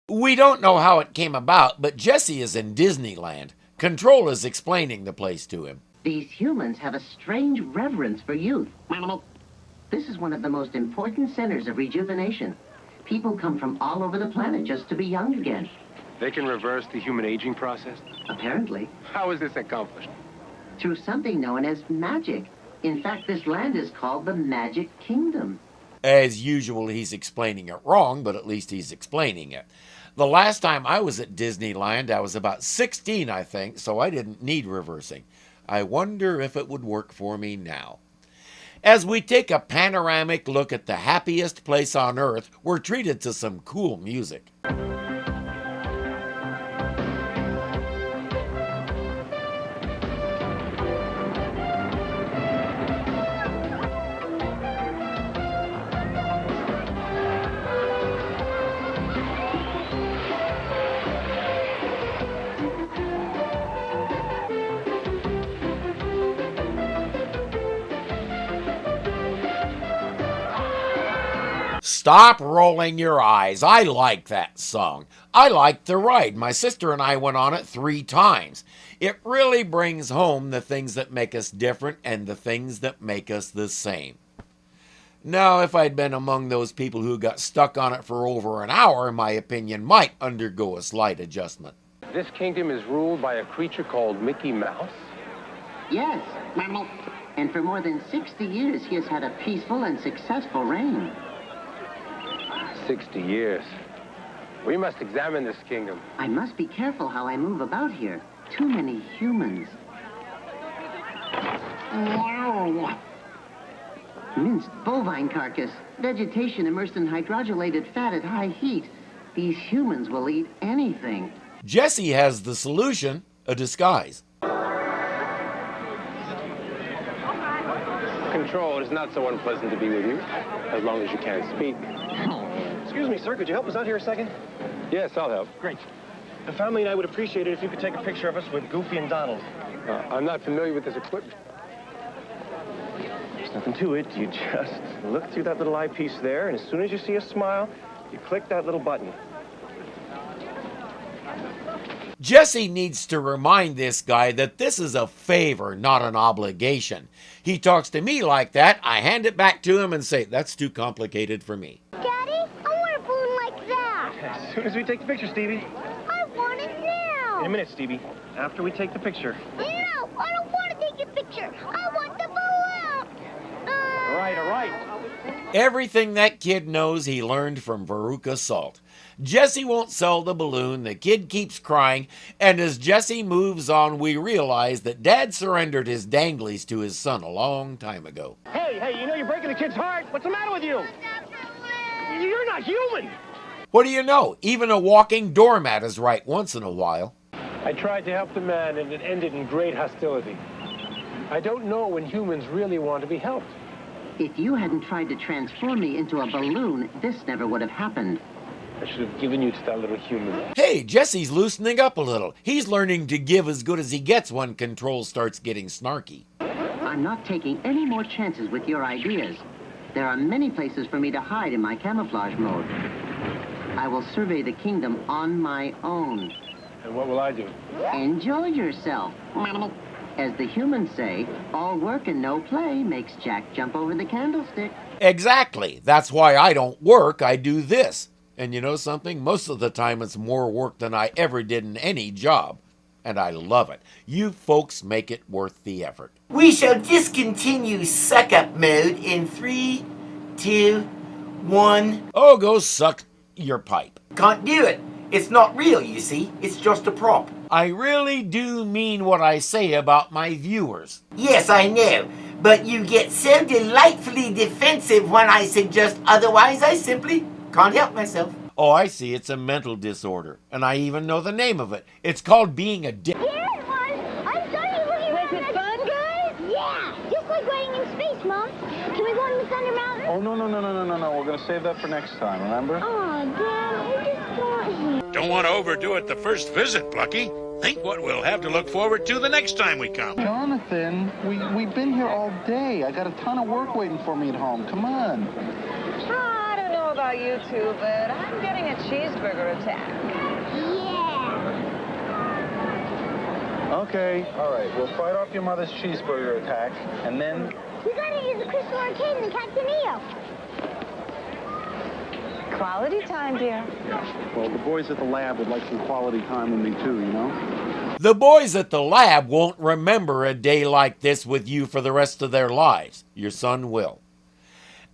We don't know how it came about, but Jesse is in Disneyland. Control is explaining the place to him. These humans have a strange reverence for youth. This is one of the most important centers of rejuvenation. People come from all over the planet just to be young again. They can reverse the human aging process? Apparently. How is this accomplished? Through something known as magic. In fact, this land is called the Magic Kingdom. As usual, he's explaining it wrong, but at least he's explaining it. The last time I was at Disneyland, I was about 16, I think, so I didn't need reversing. I wonder if it would work for me now. As we take a panoramic look at the happiest place on earth, we're treated to some cool music. Stop rolling your eyes. I like that song. I liked the ride. My sister and I went on it 3 times. It really brings home the things that make us different and the things that make us the same. Now, if I'd been among those people who got stuck on it for over an hour, my opinion might undergo a slight adjustment. This kingdom is ruled by a creature called Mickey Mouse? Yes, and for more than 60 years he has had a peaceful and successful reign. 60 years. We must examine this kingdom. I must be careful how I move about here. Too many humans. Minced bovine carcass. Vegetation immersed in hydrogenated fat at high heat. These humans will eat anything. Jesse has the solution, a disguise. Control, it is not so unpleasant to be with you, as long as you can't speak. Excuse me, sir. Could you help us out here a second? Yes, I'll help. Great. The family and I would appreciate it if you could take a picture of us with Goofy and Donald. I'm not familiar with this equipment. There's nothing to it. You just look through that little eyepiece there, and as soon as you see a smile, you click that little button. Jesse needs to remind this guy that this is a favor, not an obligation. He talks to me like that, I hand it back to him and say, that's too complicated for me. Daddy, I want a balloon like that. As soon as we take the picture, Stevie. I want it now. In a minute, Stevie. After we take the picture. No, I don't want to take a picture. I want the balloon. All right. Everything that kid knows he learned from Veruca Salt. Jesse won't sell the balloon, the kid keeps crying, and as Jesse moves on, we realize that Dad surrendered his danglies to his son a long time ago. Hey, you know you're breaking the kid's heart. What's the matter with you? You're not human. What do you know? Even a walking doormat is right once in a while. I tried to help the man, and it ended in great hostility. I don't know when humans really want to be helped. If you hadn't tried to transform me into a balloon, this never would have happened. I should have given you to that little human. Hey, Jesse's loosening up a little. He's learning to give as good as he gets when Control starts getting snarky. I'm not taking any more chances with your ideas. There are many places for me to hide in my camouflage mode. I will survey the kingdom on my own. And what will I do? Enjoy yourself. As the humans say, all work and no play makes Jack jump over the candlestick. Exactly. That's why I don't work, I do this. And you know something? Most of the time it's more work than I ever did in any job. And I love it. You folks make it worth the effort. We shall discontinue suck-up mode in 3, 2, 1. Oh, go suck your pipe. Can't do it. It's not real, you see. It's just a prop. I really do mean what I say about my viewers. Yes, I know. But you get so delightfully defensive when I suggest otherwise, I simply can't help myself. Oh, I see. It's a mental disorder. And I even know the name of it. It's called being a dick. Here it was. I saw you looking around. Was it fun, guys? Yeah, just like riding in space, Mom. Can we go on the Thunder Mountain? Oh, no. We're going to save that for next time, remember? Oh, Dad, we just want him. Don't want to overdo it the first visit, Plucky. Think what we'll have to look forward to the next time we come. Jonathan, we've been here all day. I got a ton of work waiting for me at home. Come on. I don't know about you two, but I'm getting a cheeseburger attack. Yeah. Okay, all right. We'll fight off your mother's cheeseburger attack, and then... We gotta use the Crystal Arcade and the Cactaneo. Quality time, dear. Well, the boys at the lab would like some quality time with me, too, you know? The boys at the lab won't remember a day like this with you for the rest of their lives. Your son will.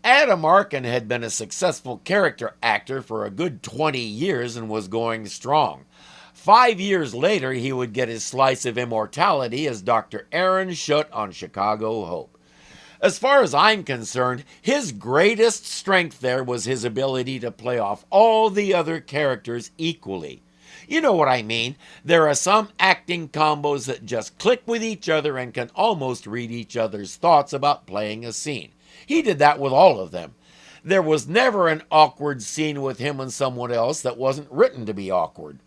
Adam Arkin had been a successful character actor for a good 20 years and was going strong. 5 years later, he would get his slice of immortality as Dr. Aaron Schutt on Chicago Hope. As far as I'm concerned, his greatest strength there was his ability to play off all the other characters equally. You know what I mean. There are some acting combos that just click with each other and can almost read each other's thoughts about playing a scene. He did that with all of them. There was never an awkward scene with him and someone else that wasn't written to be awkward.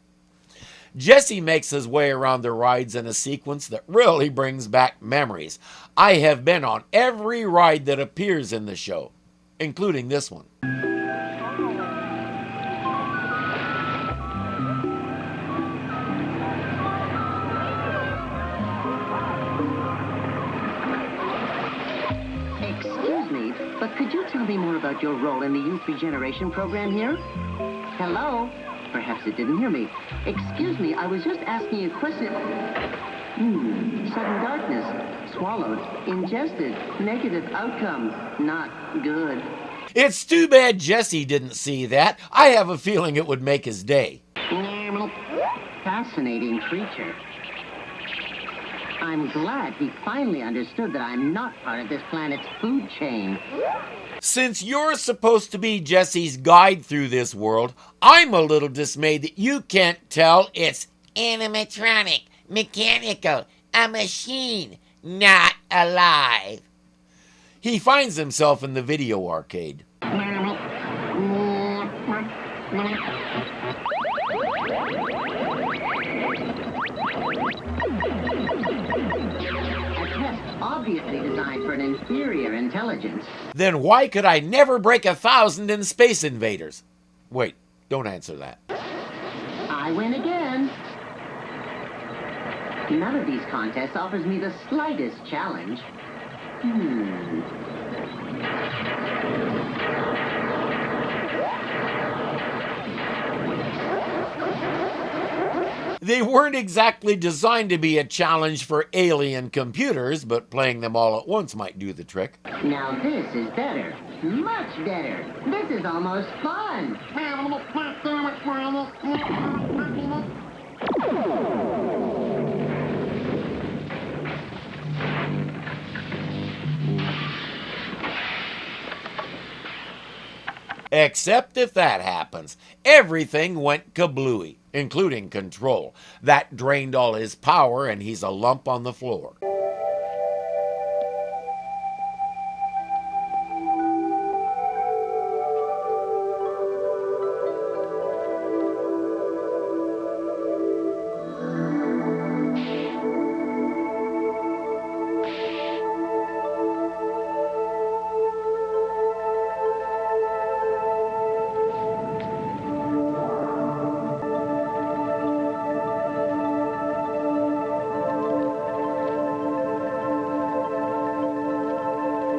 Jesse makes his way around the rides in a sequence that really brings back memories. I have been on every ride that appears in the show, including this one. Excuse me, but could you tell me more about your role in the youth regeneration program here? Hello? Perhaps it didn't hear me. Excuse me, I was just asking a question. Sudden darkness. Swallowed. Ingested. Negative outcome. Not good. It's too bad Jesse didn't see that. I have a feeling it would make his day. Fascinating creature. I'm glad he finally understood that I'm not part of this planet's food chain. Since you're supposed to be Jesse's guide through this world, I'm a little dismayed that you can't tell it's animatronic, mechanical, a machine, not alive. He finds himself in the video arcade. Obviously designed for an inferior intelligence. Then why could I never break 1,000 in Space Invaders? Wait, don't answer that. I win again. None of these contests offers me the slightest challenge. They weren't exactly designed to be a challenge for alien computers, but playing them all at once might do the trick. Now this is better. Much better. This is almost fun. Except if that happens, everything went kablooey, including control. That drained all his power and he's a lump on the floor.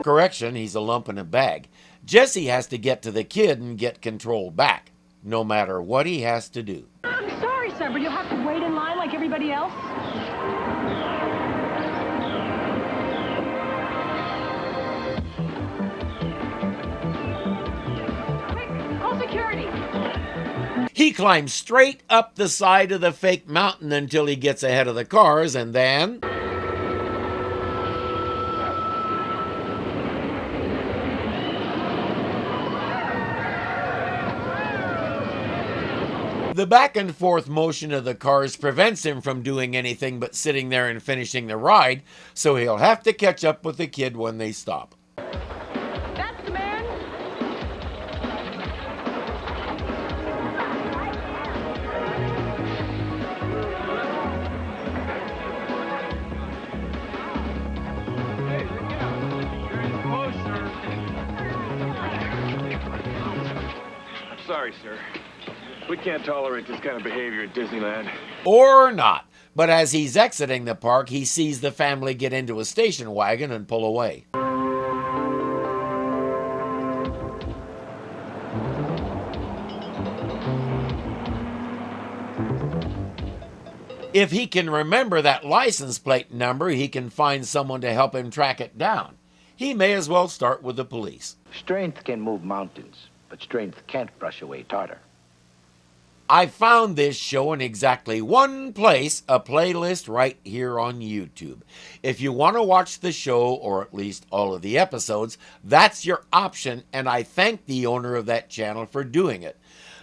Correction, he's a lump in a bag. Jesse has to get to the kid and get control back, no matter what he has to do. I'm sorry, sir, but you'll have to wait in line like everybody else. Quick, call security. He climbs straight up the side of the fake mountain until he gets ahead of the cars, and then... the back and forth motion of the cars prevents him from doing anything but sitting there and finishing the ride, so he'll have to catch up with the kid when they stop. That's the man. sorry, sir. We can't tolerate this kind of behavior at Disneyland. Or not. But as he's exiting the park, he sees the family get into a station wagon and pull away. If he can remember that license plate number, he can find someone to help him track it down. He may as well start with the police. Strength can move mountains, but strength can't brush away tartar. I found this show in exactly one place, a playlist right here on YouTube. If you want to watch the show, or at least all of the episodes, that's your option, and I thank the owner of that channel for doing it.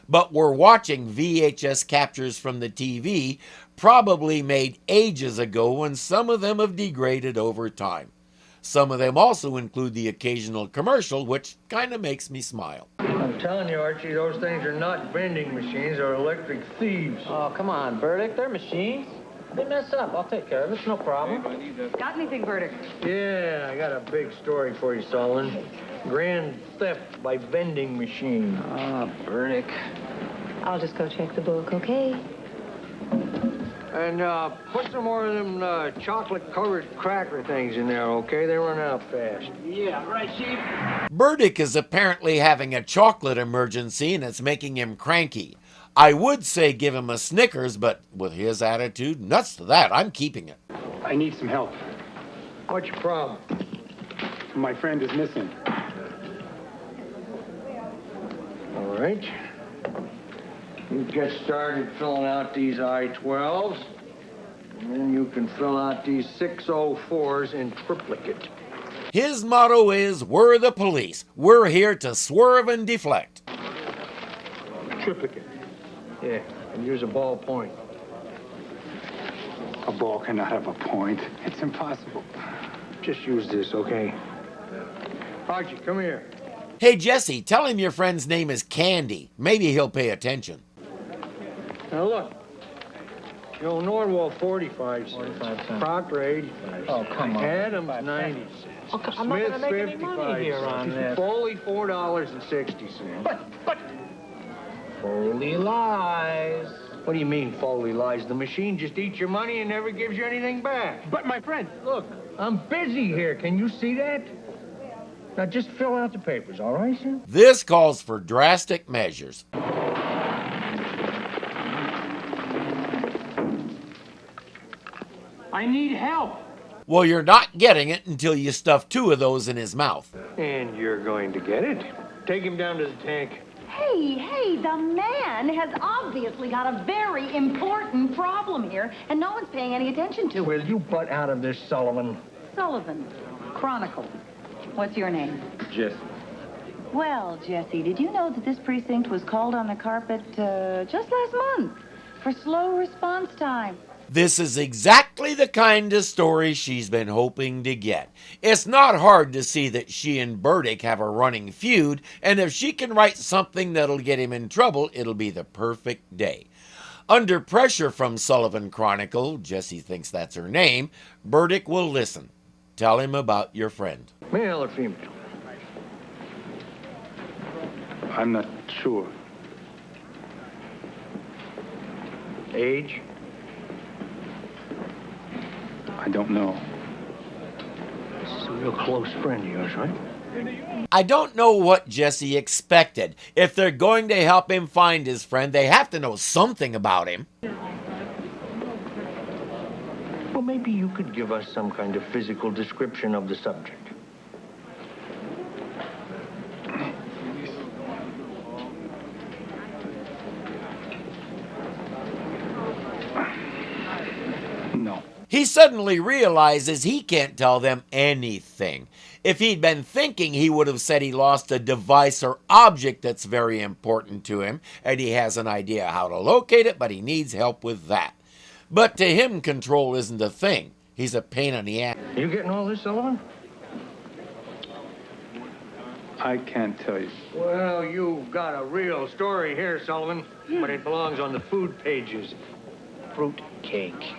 But we're watching VHS captures from the TV, probably made ages ago, and some of them have degraded over time. Some of them also include the occasional commercial, which kind of makes me smile. I'm telling you, Archie, those things are not vending machines, they're electric thieves. Oh, come on, Burdick, they're machines. They mess up, I'll take care of it, it's no problem. Got anything, Burdick? Yeah, I got a big story for you, Sullivan. Grand theft by vending machine. Ah, Burdick. I'll just go check the book, okay? And put some more of them chocolate-covered cracker things in there, okay? They run out fast. Yeah, right, Chief? Burdick is apparently having a chocolate emergency, and it's making him cranky. I would say give him a Snickers, but with his attitude, nuts to that, I'm keeping it. I need some help. What's your problem? My friend is missing. All right. You get started filling out these I-12s, and then you can fill out these 604s in triplicate. His motto is, we're the police. We're here to swerve and deflect. Triplicate. Yeah, and use a ball point. A ball cannot have a point. It's impossible. Just use this, okay? Archie, come here. Hey, Jesse, tell him your friend's name is Candy. Maybe he'll pay attention. Now look. You know, Norwell 45 cents. Proctor 85. Oh, come on. Adams 90 cents. Oh, I'm not gonna make any money here on this. Foley $4.60. But Foley lies. What do you mean, Foley lies? The machine just eats your money and never gives you anything back. But my friend... Look, I'm busy here. Can you see that? Now just fill out the papers, all right, sir? This calls for drastic measures. I need help. Well, you're not getting it until you stuff 2 of those in his mouth. And you're going to get it. Take him down to the tank. Hey, the man has obviously got a very important problem here, and no one's paying any attention to it. Will you butt out of this, Sullivan? Sullivan, Chronicle. What's your name? Jesse. Well, Jesse, did you know that this precinct was called on the carpet just last month for slow response time? This is exactly the kind of story she's been hoping to get. It's not hard to see that she and Burdick have a running feud, and if she can write something that'll get him in trouble, it'll be the perfect day. Under pressure from Sullivan Chronicle, Jesse thinks that's her name, Burdick will listen. Tell him about your friend. Male or female? I'm not sure. Age? I don't know. This is a real close friend of yours, right? I don't know what Jesse expected. If they're going to help him find his friend, they have to know something about him. Well, maybe you could give us some kind of physical description of the subject. No. He suddenly realizes he can't tell them anything. If he'd been thinking, he would have said he lost a device or object that's very important to him, and he has an idea how to locate it, but he needs help with that. But to him, control isn't a thing. He's a pain in the ass. You getting all this, Sullivan? I can't tell you. Well, you've got a real story here, Sullivan, but it belongs on the food pages. Fruit cake.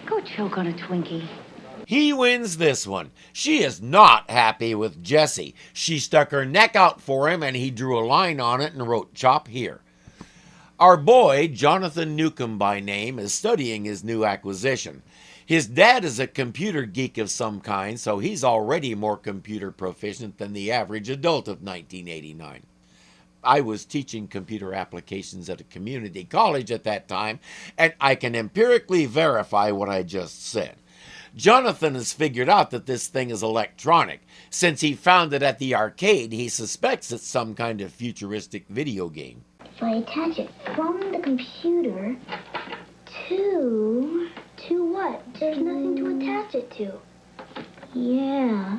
Go choke on a Twinkie. He wins this one. She is not happy with Jesse. She stuck her neck out for him and he drew a line on it and wrote "Chop here." Our boy, Jonathan Newcomb by name, is studying his new acquisition. His dad is a computer geek of some kind, so he's already more computer proficient than the average adult of 1989. I was teaching computer applications at a community college at that time, and I can empirically verify what I just said. Jonathan has figured out that this thing is electronic. Since he found it at the arcade, he suspects it's some kind of futuristic video game. If I attach it from the computer to what? There's nothing to attach it to. Yeah.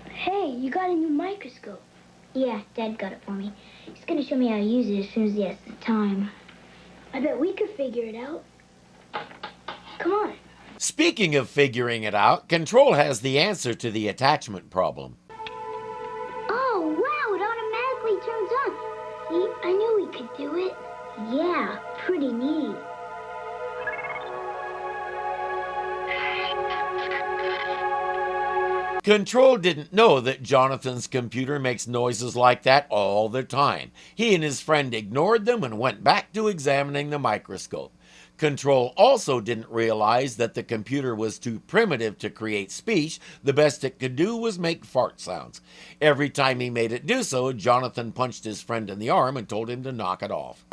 Hey, you got a new microscope. Yeah, Dad got it for me. He's gonna show me how to use it as soon as he has the time. I bet we could figure it out. Come on. Speaking of figuring it out, Control has the answer to the attachment problem. Oh, wow, it automatically turns on. See, I knew we could do it. Yeah, pretty neat. Control didn't know that Jonathan's computer makes noises like that all the time. He and his friend ignored them and went back to examining the microscope. Control also didn't realize that the computer was too primitive to create speech. The best it could do was make fart sounds. Every time he made it do so, Jonathan punched his friend in the arm and told him to knock it off.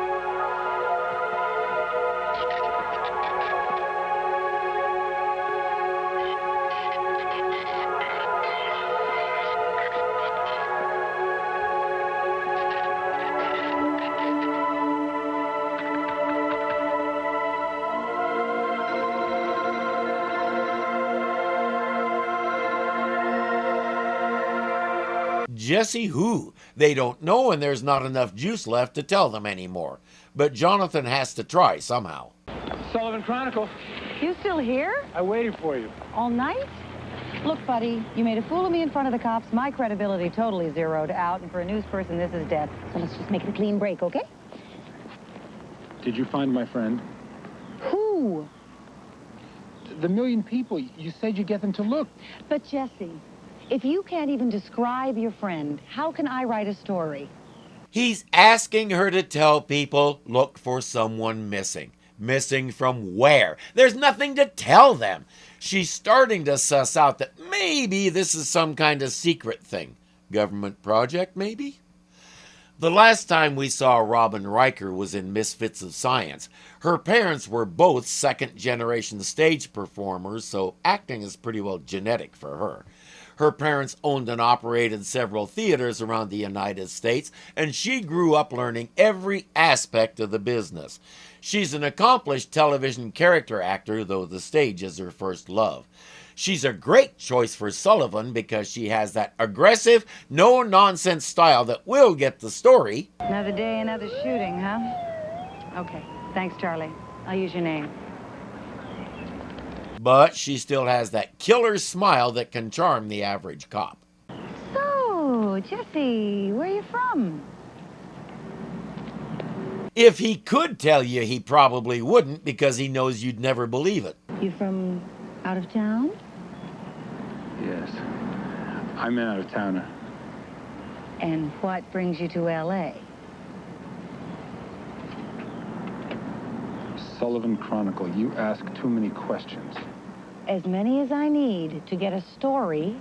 Jesse who? They don't know, and there's not enough juice left to tell them anymore. But Jonathan has to try somehow. Sullivan Chronicle. You still here? I waited for you. All night? Look, buddy, you made a fool of me in front of the cops. My credibility totally zeroed out, and for a news person, this is dead. So let's just make it a clean break, okay? Did you find my friend? Who? The million people. You said you'd get them to look. But, Jesse, if you can't even describe your friend, how can I write a story? He's asking her to tell people, look for someone missing. Missing from where? There's nothing to tell them. She's starting to suss out that maybe this is some kind of secret thing. Government project, maybe? The last time we saw Robin Riker was in Misfits of Science. Her parents were both second-generation stage performers, so acting is pretty well genetic for her. Her parents owned and operated several theaters around the United States, and she grew up learning every aspect of the business. She's an accomplished television character actor, though the stage is her first love. She's a great choice for Sullivan because she has that aggressive, no-nonsense style that will get the story. Another day, another shooting, huh? Okay, thanks, Charlie. I'll use your name. But she still has that killer smile that can charm the average cop. So, Jesse, where are you from? If he could tell you, he probably wouldn't because he knows you'd never believe it. You from out of town? Yes. I'm an out-of-towner. And what brings you to L.A.? Sullivan Chronicle, you ask too many questions. As many as I need to get a story.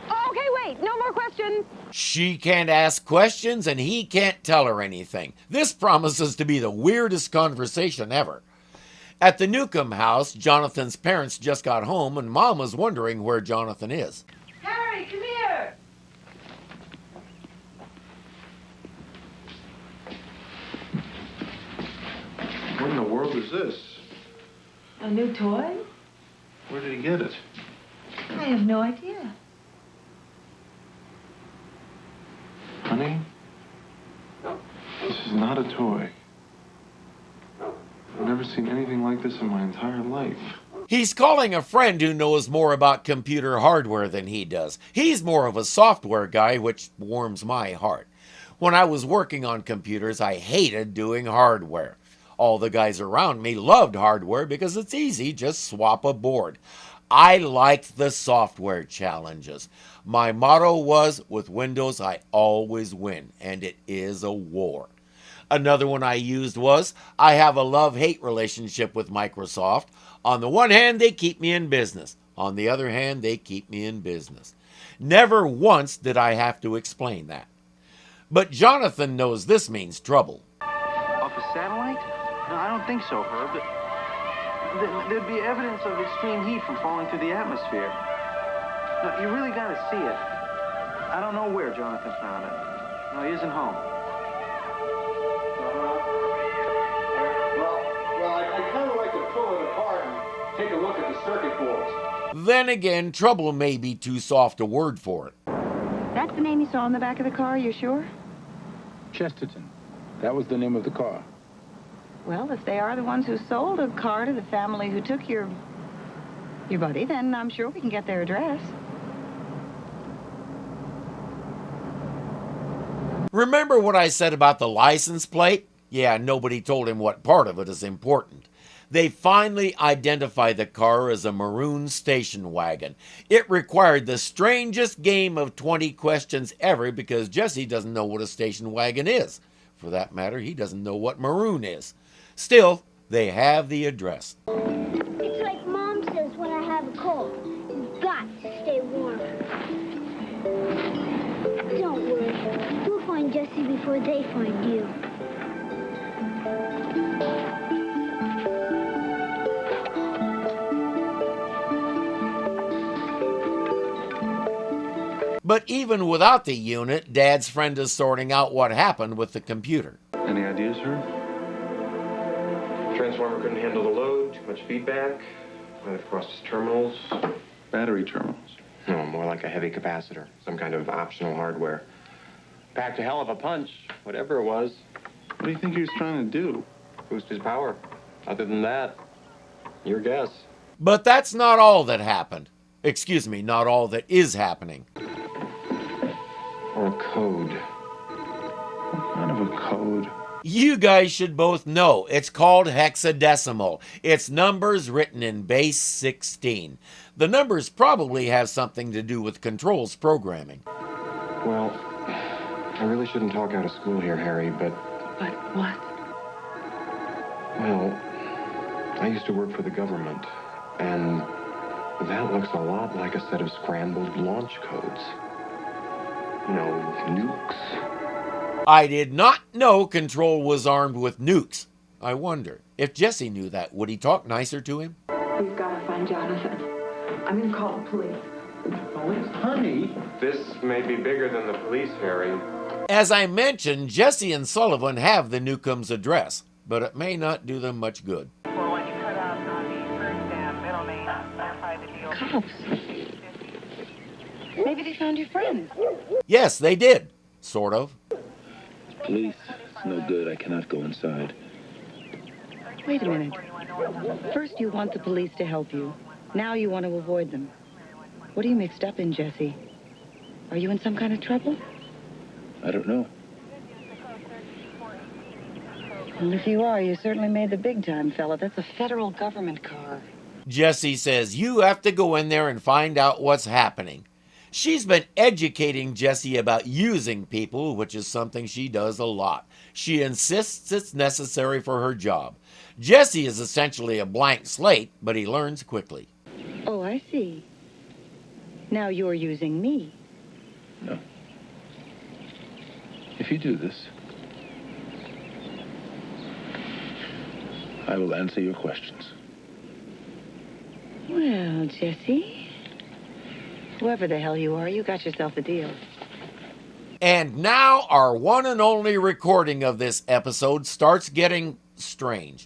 Okay, wait, no more questions. She can't ask questions and he can't tell her anything. This promises to be the weirdest conversation ever. At the Newcomb house, Jonathan's parents just got home and Mom was wondering where Jonathan is. Harry, come here. What in the world is this? A new toy? Where did he get it? I have no idea. Honey, this is not a toy. I've never seen anything like this in my entire life. He's calling a friend who knows more about computer hardware than he does. He's more of a software guy, which warms my heart. When I was working on computers, I hated doing hardware. All the guys around me loved hardware because it's easy, just swap a board. I liked the software challenges. My motto was, with Windows, I always win, and it is a war. Another one I used was, I have a love-hate relationship with Microsoft. On the one hand, they keep me in business. On the other hand, they keep me in business. Never once did I have to explain that. But Jonathan knows this means trouble. Off a satellite? No, I don't think so, Herb. There'd be evidence of extreme heat from falling through the atmosphere. No, you really got to see it. I don't know where Jonathan found it. No, he isn't home. Well, I'd kind of like to pull it apart and take a look at the circuit boards. Then again, trouble may be too soft a word for it. That's the name you saw on the back of the car, you sure? Chesterton. That was the name of the car. Well, if they are the ones who sold a car to the family who took your buddy, then I'm sure we can get their address. Remember what I said about the license plate? Yeah, nobody told him what part of it is important. They finally identified the car as a maroon station wagon. It required the strangest game of 20 questions ever because Jesse doesn't know what a station wagon is. For that matter, he doesn't know what maroon is. Still, they have the address. It's like Mom says when I have a cold. You've got to stay warm. Don't worry. We'll find Jesse before they find you. But even without the unit, Dad's friend is sorting out what happened with the computer. Any ideas, sir? Transformer couldn't handle the load, too much feedback. Might have crossed his terminals. Battery terminals. No, more like a heavy capacitor. Some kind of optional hardware. Packed a hell of a punch, whatever it was. What do you think he was trying to do? Boost his power. Other than that, your guess. But that's not all that happened. Excuse me, not all that is happening. Or a code. What kind of a code? You guys should both know. It's called hexadecimal. It's numbers written in base 16. The numbers probably have something to do with controls programming. Well, I really shouldn't talk out of school here, Harry, but... But what? Well, I used to work for the government, and that looks a lot like a set of scrambled launch codes. You know, nukes. I did not know Control was armed with nukes. I wonder, if Jesse knew that, would he talk nicer to him? We've got to find Jonathan. I'm going to call the police. Police? Honey? This may be bigger than the police, Harry. As I mentioned, Jesse and Sullivan have the Newcomb's address, but it may not do them much good. Cops. Maybe they found your friend. Yes, they did. Sort of. Police. It's no good. I cannot go inside. Wait a minute. First you want the police to help you. Now you want to avoid them. What are you mixed up in, Jesse? Are you in some kind of trouble? I don't know. Well, if you are, you certainly made the big time, fella. That's a federal government car. Jesse says you have to go in there and find out what's happening. She's been educating Jesse about using people, which is something she does a lot. She insists it's necessary for her job. Jesse is essentially a blank slate, but he learns quickly. Oh, I see. Now you're using me. No. If you do this, I will answer your questions. Well, Jesse, whoever the hell you are, you got yourself a deal. And now our one and only recording of this episode starts getting strange.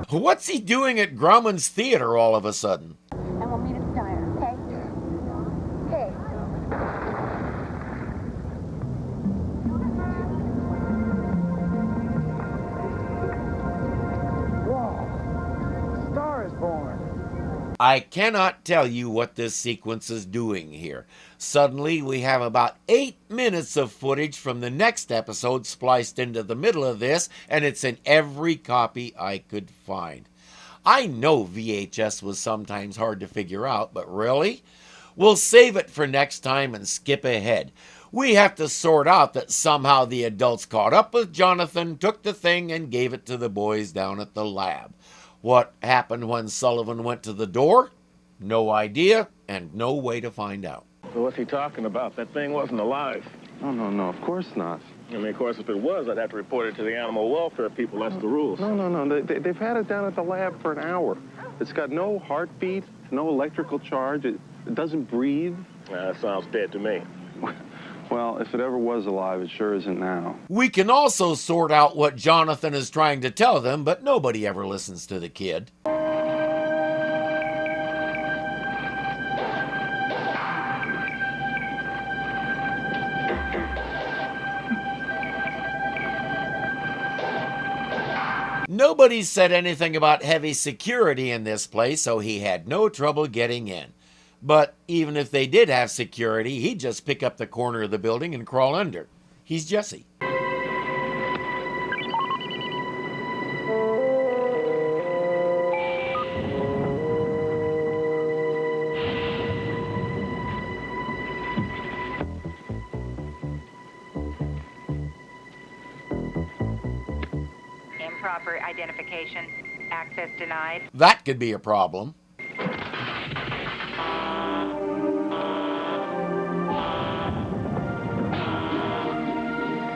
What's he doing at Grauman's Theater all of a sudden? And we'll meet at the diner, okay? Okay. I cannot tell you what this sequence is doing here. Suddenly, we have about 8 minutes of footage from the next episode spliced into the middle of this, and it's in every copy I could find. I know VHS was sometimes hard to figure out, but really? We'll save it for next time and skip ahead. We have to sort out that somehow the adults caught up with Jonathan, took the thing, and gave it to the boys down at the lab. What happened when Sullivan went to the door? No idea, and no way to find out. So what's he talking about? That thing wasn't alive. No, of course not. I mean, of course, if it was, I'd have to report it to the animal welfare people. That's the rules. No. They've had it down at the lab for an hour. It's got no heartbeat, no electrical charge. It doesn't breathe. That sounds dead to me. Well, if it ever was alive, it sure isn't now. We can also sort out what Jonathan is trying to tell them, but nobody ever listens to the kid. Nobody said anything about heavy security in this place, so he had no trouble getting in. But even if they did have security, he'd just pick up the corner of the building and crawl under. He's Jesse. Improper identification. Access denied. That could be a problem.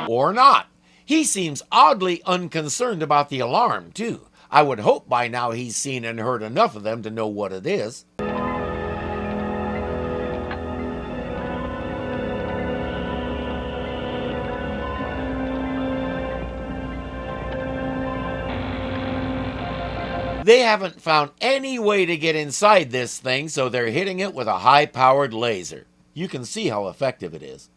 Or not. He seems oddly unconcerned about the alarm, too. I would hope by now he's seen and heard enough of them to know what it is. They haven't found any way to get inside this thing, so they're hitting it with a high-powered laser. You can see how effective it is.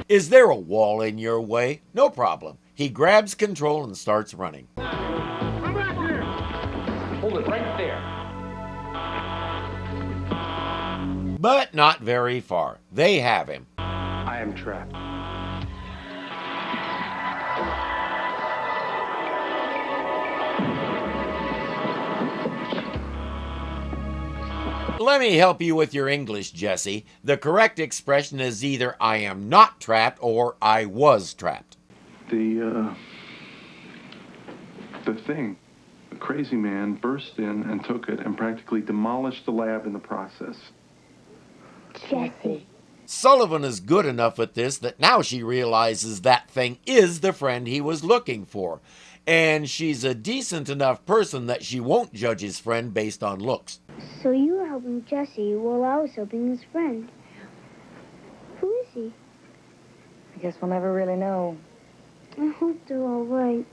Is there a wall in your way? No problem. He grabs control and starts running. Come back here! Hold it right there. But not very far. They have him. I am trapped. Let me help you with your English, Jesse. The correct expression is either I am not trapped or I was trapped. The thing, the crazy man burst in and took it and practically demolished the lab in the process. Jesse. Sullivan is good enough at this that now she realizes that thing is the friend he was looking for. And she's a decent enough person that she won't judge his friend based on looks. So you were helping Jesse while I was helping his friend. Who is he? I guess we'll never really know. I hope they're all right.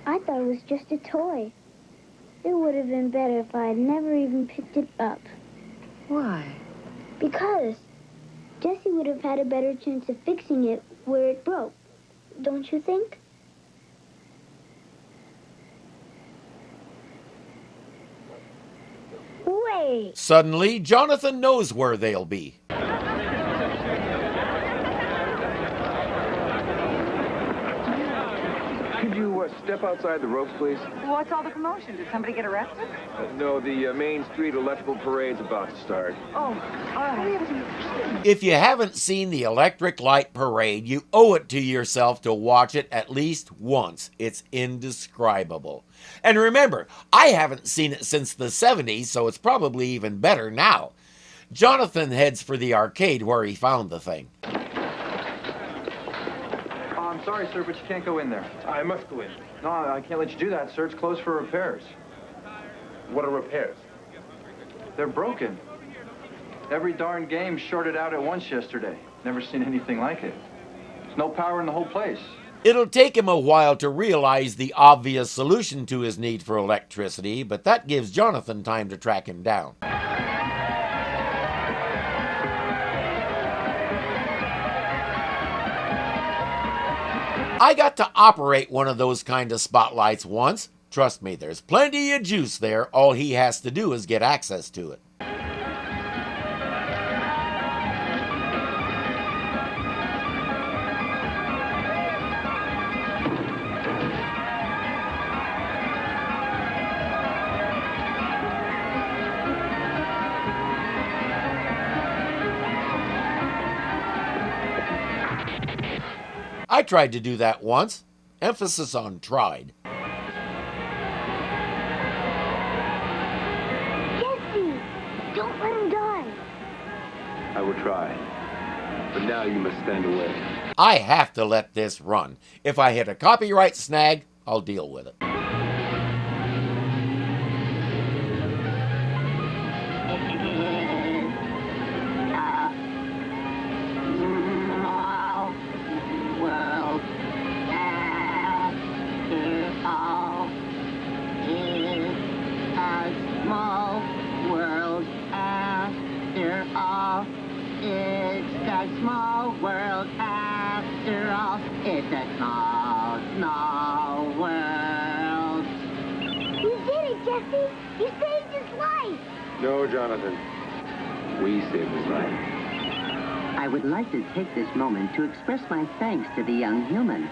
I thought it was just a toy. It would have been better if I had never even picked it up. Why? Because Jesse would have had a better chance of fixing it where it broke. Don't you think? Wait! Suddenly, Jonathan knows where they'll be. Could you step outside the ropes, please? What's all the commotion? Did somebody get arrested? No, the Main Street electrical parade's about to start. Oh, all right. If you haven't seen the Electric Light Parade, you owe it to yourself to watch it at least once. It's indescribable. And remember, I haven't seen it since the 70s, so it's probably even better now. Jonathan heads for the arcade where he found the thing. I'm sorry, sir, but you can't go in there. I must go in. No, I can't let you do that, sir. It's closed for repairs. What are repairs? They're broken. Every darn game shorted out at once yesterday. Never seen anything like it. There's no power in the whole place. It'll take him a while to realize the obvious solution to his need for electricity, but that gives Jonathan time to track him down. I got to operate one of those kind of spotlights once. Trust me, there's plenty of juice there. All he has to do is get access to it. I tried to do that once. Emphasis on tried. Jesse, don't let him die. I will try. But now you must stand away. I have to let this run. If I hit a copyright snag, I'll deal with it. Small world after all. It's a small, small world. You did it, Jesse. You saved his life. No, Jonathan. We saved his life. I would like to take this moment to express my thanks to the young human.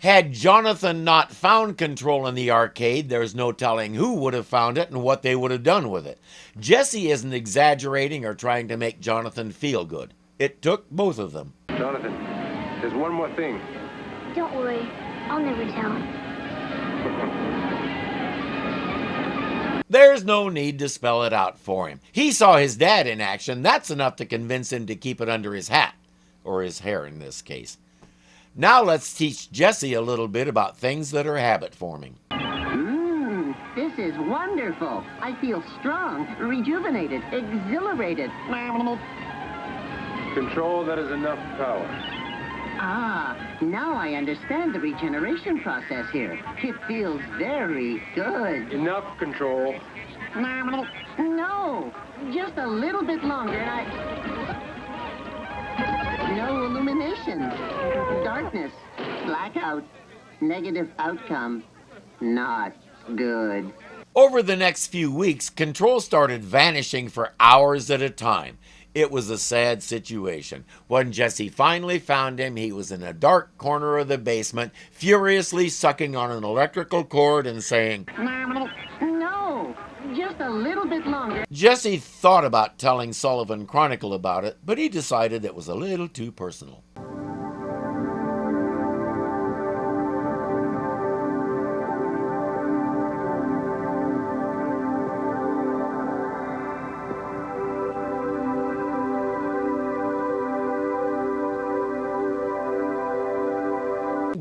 Had Jonathan not found control in the arcade, there's no telling who would have found it and what they would have done with it. Jesse isn't exaggerating or trying to make Jonathan feel good. It took both of them. Jonathan, there's one more thing. Don't worry. I'll never tell him. There's no need to spell it out for him. He saw his dad in action. That's enough to convince him to keep it under his hat. Or his hair in this case. Now let's teach Jesse a little bit about things that are habit forming. This is wonderful. I feel strong, rejuvenated, exhilarated. Control, that is enough power. Ah, now I understand the regeneration process here. It feels very good. Enough control. No, just a little bit longer and No illumination. Darkness. Blackout. Negative outcome. Not good. Over the next few weeks, Control started vanishing for hours at a time. It was a sad situation. When Jesse finally found him, he was in a dark corner of the basement, furiously sucking on an electrical cord and saying, No, just a little bit longer. Jesse thought about telling Sullivan Chronicle about it, but he decided it was a little too personal.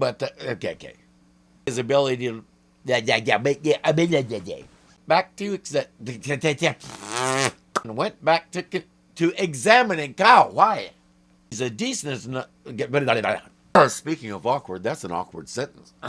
But, okay. His ability to... Back to... Went back to examining... Cow, why? He's a decent... Speaking of awkward, that's an awkward sentence.